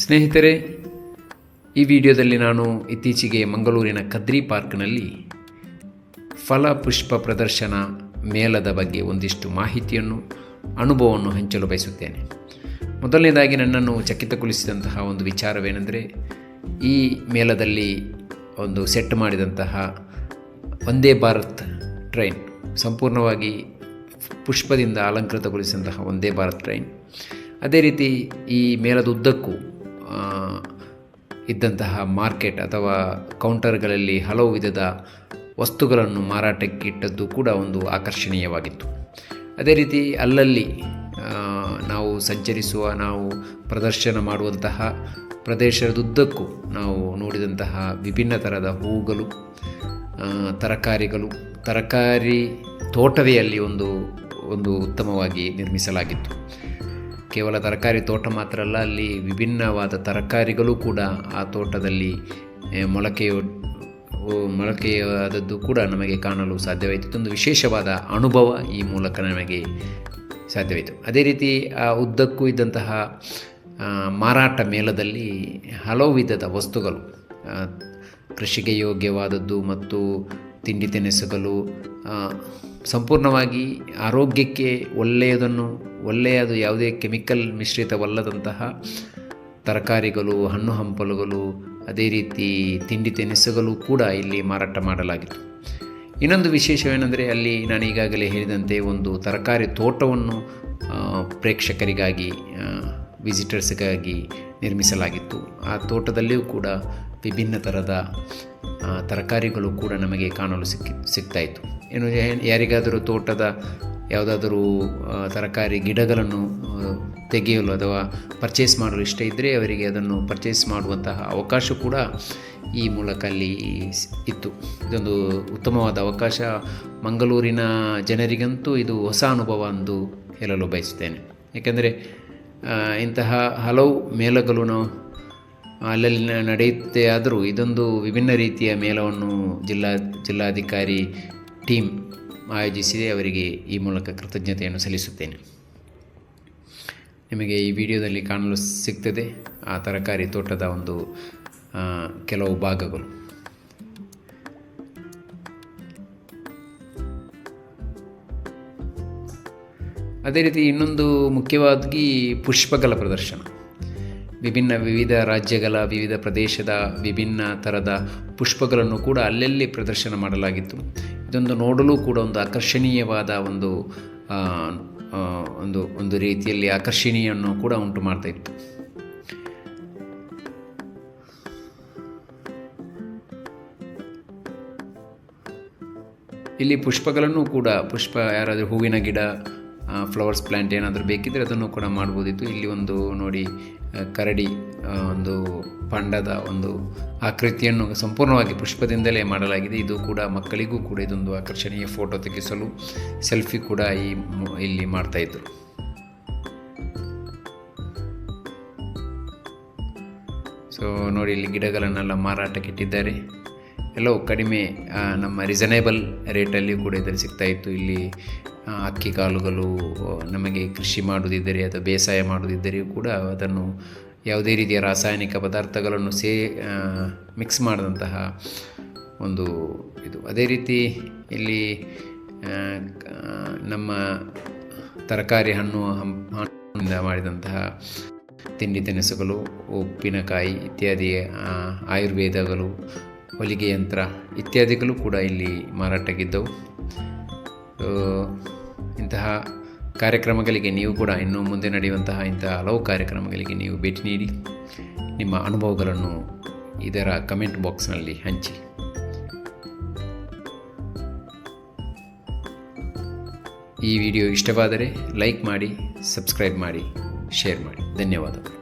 ಸ್ನೇಹಿತರೆ, ಈ ವಿಡಿಯೋದಲ್ಲಿ ನಾನು ಇತ್ತೀಚೆಗೆ ಮಂಗಳೂರಿನ ಕದ್ರಿ ಪಾರ್ಕ್ನಲ್ಲಿ ಫಲ ಪುಷ್ಪ ಪ್ರದರ್ಶನ ಮೇಳದ ಬಗ್ಗೆ ಒಂದಿಷ್ಟು ಮಾಹಿತಿಯನ್ನು ಅನುಭವವನ್ನು ಹಂಚಲು ಬಯಸುತ್ತೇನೆ. ಮೊದಲನೇದಾಗಿ ನನ್ನನ್ನು ಚಕಿತಗೊಳಿಸಿದಂತಹ ಒಂದು ವಿಚಾರವೇನೆಂದರೆ, ಈ ಮೇಳದಲ್ಲಿ ಒಂದು ಸೆಟ್ ಮಾಡಿದಂತಹ ವಂದೇ ಭಾರತ್ ಟ್ರೈನ್, ಸಂಪೂರ್ಣವಾಗಿ ಪುಷ್ಪದಿಂದ ಅಲಂಕೃತಗೊಳಿಸಿದಂತಹ ವಂದೇ ಭಾರತ್ ಟ್ರೈನ್, ಅದೇ ರೀತಿ ಈ ಮೇಳದ ಉದ್ದಕ್ಕೂ ಇದ್ದಂತಹ ಮಾರ್ಕೆಟ್ ಅಥವಾ ಕೌಂಟರ್ಗಳಲ್ಲಿ ಹಲವು ವಿಧದ ವಸ್ತುಗಳನ್ನು ಮಾರಾಟಕ್ಕೆ ಇಟ್ಟದ್ದು ಕೂಡ ಒಂದು ಆಕರ್ಷಣೀಯವಾಗಿತ್ತು. ಅದೇ ರೀತಿ ಅಲ್ಲಲ್ಲಿ ನಾವು ಸಂಚರಿಸುವ, ನಾವು ಪ್ರದರ್ಶನ ಮಾಡುವಂತಹ ಪ್ರದೇಶದುದ್ದಕ್ಕೂ ನಾವು ನೋಡಿದಂತಹ ವಿಭಿನ್ನ ಥರದ ಹೂವುಗಳು, ತರಕಾರಿ ತೋಟವೇ ಅಲ್ಲಿ ಒಂದು ಉತ್ತಮವಾಗಿ ನಿರ್ಮಿಸಲಾಗಿತ್ತು. ಕೇವಲ ತರಕಾರಿ ತೋಟ ಮಾತ್ರ ಅಲ್ಲ, ಅಲ್ಲಿ ವಿಭಿನ್ನವಾದ ತರಕಾರಿಗಳು ಕೂಡ ಆ ತೋಟದಲ್ಲಿ ಮೊಳಕೆಯಾದದ್ದು ಕೂಡ ನಮಗೆ ಕಾಣಲು ಸಾಧ್ಯವಾಯಿತು. ಒಂದು ವಿಶೇಷವಾದ ಅನುಭವ ಈ ಮೂಲಕ ನಮಗೆ ಸಾಧ್ಯವಾಯಿತು. ಅದೇ ರೀತಿ ಆ ಉದ್ದಕ್ಕೂ ಇದ್ದಂತಹ ಮಾರಾಟ ಮೇಳದಲ್ಲಿ ಹಲವು ವಿಧದ ವಸ್ತುಗಳು, ಕೃಷಿಗೆ ಯೋಗ್ಯವಾದದ್ದು ಮತ್ತು ತಿಂಡಿ ತಿನಿಸುಗಳು, ಸಂಪೂರ್ಣವಾಗಿ ಆರೋಗ್ಯಕ್ಕೆ ಒಳ್ಳೆಯದು ಯಾವುದೇ ಕೆಮಿಕಲ್ ಮಿಶ್ರಿತವಲ್ಲದಂತಹ ತರಕಾರಿಗಳು, ಹಣ್ಣು ಹಂಪಲುಗಳು, ಅದೇ ರೀತಿ ತಿಂಡಿ ತಿನಿಸುಗಳು ಕೂಡ ಇಲ್ಲಿ ಮಾರಾಟ ಮಾಡಲಾಗಿತ್ತು. ಇನ್ನೊಂದು ವಿಶೇಷವೇನೆಂದರೆ, ಅಲ್ಲಿ ನಾನು ಈಗಾಗಲೇ ಹೇಳಿದಂತೆ ಒಂದು ತರಕಾರಿ ತೋಟವನ್ನು ಪ್ರೇಕ್ಷಕರಿಗಾಗಿ, ವಿಸಿಟರ್ಸ್ಗಾಗಿ ನಿರ್ಮಿಸಲಾಗಿತ್ತು. ಆ ತೋಟದಲ್ಲಿಯೂ ಕೂಡ ವಿಭಿನ್ನ ಥರದ ತರಕಾರಿಗಳು ಕೂಡ ನಮಗೆ ಕಾಣಲು ಸಿಗ್ತಾಯಿತ್ತು. ಯಾರಿಗಾದರೂ ತೋಟದ ಯಾವುದಾದರೂ ತರಕಾರಿ ಗಿಡಗಳನ್ನು ತೆಗೆಯಲು ಅಥವಾ ಪರ್ಚೇಸ್ ಮಾಡಲು ಇಷ್ಟ ಇದ್ದರೆ ಅವರಿಗೆ ಅದನ್ನು ಪರ್ಚೇಸ್ ಮಾಡುವಂತಹ ಅವಕಾಶ ಕೂಡ ಈ ಮೂಲಕ ಅಲ್ಲಿ ಇತ್ತು. ಇದೊಂದು ಉತ್ತಮವಾದ ಅವಕಾಶ. ಮಂಗಳೂರಿನ ಜನರಿಗಂತೂ ಇದು ಹೊಸ ಅನುಭವ ಎಂದು ಹೇಳಲು ಬಯಸುತ್ತೇನೆ. ಏಕೆಂದರೆ ಇಂತಹ ಹಲವು ಮೇಳಗಳು ನಾವು ಅಲ್ಲಲ್ಲಿ ನಡೆಯುತ್ತೆ, ಆದರೂ ಇದೊಂದು ವಿಭಿನ್ನ ರೀತಿಯ ಮೇಳವನ್ನು ಜಿಲ್ಲಾಧಿಕಾರಿ ಟೀಮ್ ಆಯೋಜಿಸಿದೆ. ಅವರಿಗೆ ಈ ಮೂಲಕ ಕೃತಜ್ಞತೆಯನ್ನು ಸಲ್ಲಿಸುತ್ತೇನೆ. ನಿಮಗೆ ಈ ವಿಡಿಯೋದಲ್ಲಿ ಕಾಣಲು ಸಿಗ್ತದೆ ಆ ತರಕಾರಿ ತೋಟದ ಒಂದು ಕೆಲವು ಭಾಗಗಳು. ಅದೇ ರೀತಿ ಇನ್ನೊಂದು ಮುಖ್ಯವಾಗಿ ಪುಷ್ಪಗಳ ಪ್ರದರ್ಶನ. ವಿವಿಧ ರಾಜ್ಯಗಳ, ವಿವಿಧ ಪ್ರದೇಶದ ವಿಭಿನ್ನ ಥರದ ಪುಷ್ಪಗಳನ್ನು ಕೂಡ ಅಲ್ಲಲ್ಲಿ ಪ್ರದರ್ಶನ ಮಾಡಲಾಗಿತ್ತು. ಇದೊಂದು ನೋಡಲು ಕೂಡ ಒಂದು ಆಕರ್ಷಣೀಯವಾದ ಒಂದು ರೀತಿಯಲ್ಲಿ ಆಕರ್ಷಣೀಯನ್ನು ಕೂಡ ಉಂಟು ಮಾಡ್ತಾಯಿತ್ತು. ಇಲ್ಲಿ ಪುಷ್ಪಗಳನ್ನು ಕೂಡ ಯಾರಾದರೂ ಹೂವಿನ ಗಿಡ, ಫ್ಲವರ್ಸ್ ಪ್ಲ್ಯಾಂಟ್ ಏನಾದರೂ ಬೇಕಿದ್ದರೆ ಅದನ್ನು ಕೂಡ ಮಾಡ್ಬೋದಿತ್ತು. ಇಲ್ಲಿ ಒಂದು ನೋಡಿ, ಕರಡಿ ಒಂದು ಪಂಡದ ಒಂದು ಆಕೃತಿಯನ್ನು ಸಂಪೂರ್ಣವಾಗಿ ಪುಷ್ಪದಿಂದಲೇ ಮಾಡಲಾಗಿದೆ. ಇದು ಕೂಡ ಮಕ್ಕಳಿಗೂ ಕೂಡ ಇದೊಂದು ಆಕರ್ಷಣೀಯ ಫೋಟೋ ತೆಗೆಸಲು ಸೆಲ್ಫಿ ಕೂಡ ಇಲ್ಲಿ ಮಾಡ್ತಾಯಿದ್ರು. ಸೊ ನೋಡಿ, ಇಲ್ಲಿ ಗಿಡಗಳನ್ನೆಲ್ಲ ಮಾರಾಟಕ್ಕೆ ಇಟ್ಟಿದ್ದಾರೆ. ಎಲ್ಲವೂ ಕಡಿಮೆ, ನಮ್ಮ ರೀಸನೇಬಲ್ ರೇಟಲ್ಲಿ ಕೂಡ ಇದರಲ್ಲಿ ಸಿಗ್ತಾಯಿತ್ತು. ಇಲ್ಲಿ ಅಕ್ಕಿ ಕಾಳುಗಳು, ನಮಗೆ ಕೃಷಿ ಮಾಡುವುದಿದ್ದರೆ ಅಥವಾ ಬೇಸಾಯ ಮಾಡುವುದಿದ್ದರೆ ಕೂಡ ಅದನ್ನು ಯಾವುದೇ ರೀತಿಯ ರಾಸಾಯನಿಕ ಪದಾರ್ಥಗಳನ್ನು ಮಿಕ್ಸ್ ಮಾಡಿದಂತಹ ಒಂದು ಇದು. ಅದೇ ರೀತಿ ಇಲ್ಲಿ ನಮ್ಮ ತರಕಾರಿ ಹಣ್ಣಿಂದ ಮಾಡಿದಂತಹ ತಿಂಡಿ ತಿನಿಸುಗಳು, ಉಪ್ಪಿನಕಾಯಿ ಇತ್ಯಾದಿ, ಆಯುರ್ವೇದಗಳು, ಹೊಲಿಗೆ ಯಂತ್ರ ಇತ್ಯಾದಿಗಳು ಕೂಡ ಇಲ್ಲಿ ಮಾರಾಟಕ್ಕಿದ್ದವು. ಇಂತಹ ಕಾರ್ಯಕ್ರಮಗಳಿಗೆ ನೀವು ಕೂಡ ಇನ್ನು ಮುಂದೆ ನಡೆಯುವಂತಹ ಇಂತಹ ಹಲವು ಕಾರ್ಯಕ್ರಮಗಳಿಗೆ ನೀವು ಭೇಟಿ ನೀಡಿ ನಿಮ್ಮ ಅನುಭವಗಳನ್ನು ಇದರ ಕಮೆಂಟ್ ಬಾಕ್ಸ್ನಲ್ಲಿ ಹಂಚಿ. ಈ ವಿಡಿಯೋ ಇಷ್ಟವಾದರೆ ಲೈಕ್ ಮಾಡಿ, ಸಬ್ಸ್ಕ್ರೈಬ್ ಮಾಡಿ, ಶೇರ್ ಮಾಡಿ. ಧನ್ಯವಾದಗಳು.